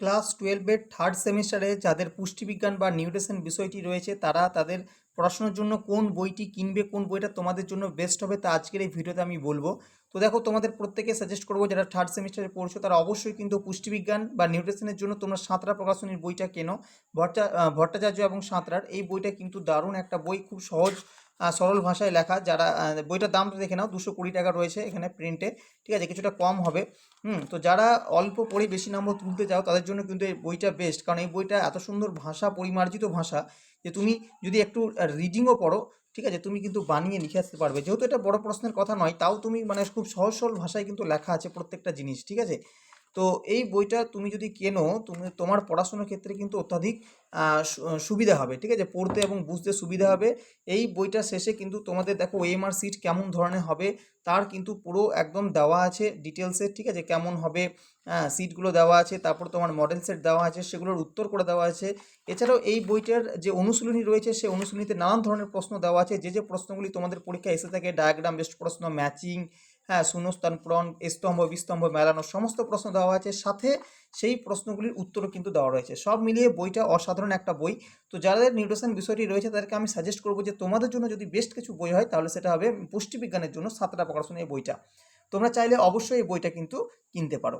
Class 12-এর third সেমিস্টারে যাদের পুষ্টিবিজ্ঞান বা নিউট্রিশন বিষয়টি রয়েছে তারা তাদের পড়াশোনার জন্য কোন বইটি কিনবে, কোন বইটা তোমাদের জন্য বেস্ট হবে তা আজকের এই ভিডিওতে আমি বলবো। তো দেখো, তোমাদের প্রত্যেকে সাজেস্ট করবো যারা থার্ড সেমিস্টারে পড়ছো তারা অবশ্যই কিন্তু পুষ্টিবিজ্ঞান বা নিউট্রিশনের জন্য তোমরা সাঁতরা প্রকাশনীর বইটা কেনো। ভট্টাচার্য এবং সাঁতরার এই বইটা কিন্তু দারুণ একটা বই, খুব সহজ সরল ভাষায় লেখা। যারা বইটার দামটা দেখে নাও, 220 টাকা রয়েছে এখানে প্রিন্টে, ঠিক আছে, কিছুটা কম হবে। তো যারা অল্প পড়ে বেশি নম্বর তুলতে চাও তাদের জন্য কিন্তু এই বইটা বেস্ট, কারণ এই বইটা এত সুন্দর ভাষা, পরিমার্জিত ভাষা, যে তুমি যদি একটু রিডিংও পড়ো, ঠিক আছে, তুমি কিন্তু বানিয়ে লিখে আসতে পারবে। যেহেতু এটা বড় প্রশ্নের কথা নয়, তাও তুমি মানে খুব সহজ সরল ভাষায় কিন্তু লেখা আছে প্রত্যেকটা জিনিস, ঠিক আছে। তো এই বইটা তুমি যদি কেনো, তুমি তোমার পড়াশোনার ক্ষেত্রে কিন্তু অত্যাধিক সুবিধা হবে, ঠিক আছে, পড়তে এবং বুঝতে সুবিধা হবে। এই বইটা শেষে কিন্তু তোমাদের দেখো ওএমআর সিট কেমন ধরনের হবে তার কিন্তু পুরো একদম দেওয়া আছে ডিটেলসে, ঠিক আছে, কেমন হবে সিটগুলো দেওয়া আছে, তারপর তোমার মডেল সেট দেওয়া আছে, সেগুলোর উত্তর করে দেওয়া আছে। এছাড়াও এই বইটার যে অনুশীলনী রয়েছে সেই অনুশীলনীতে নানান ধরনের প্রশ্ন দেওয়া আছে, যে যে প্রশ্নগুলি তোমাদের পরীক্ষায় এসে থাকে, ডায়াগ্রাম বেসড প্রশ্ন, ম্যাচিং, হ্যাঁ, শূন্যস্থান পূরণ, স্তম্ভ বিস্তম্ভ মেলানো, সমস্ত প্রশ্ন দেওয়া আছে, সাথে সেই প্রশ্নগুলির উত্তরও কিন্তু দেওয়া রয়েছে। সব মিলিয়ে বইটা অসাধারণ একটা বই। তো যাদের নিউট্রিশন বিষয়টি রয়েছে তাদেরকে আমি সাজেস্ট করবো যে তোমাদের জন্য যদি বেস্ট কিছু বই হয় তাহলে সেটা হবে পুষ্টিবিজ্ঞানের জন্য সাঁতরা প্রকাশনী এই বইটা। তোমরা চাইলে অবশ্যই এই বইটা কিন্তু কিনতে পারো।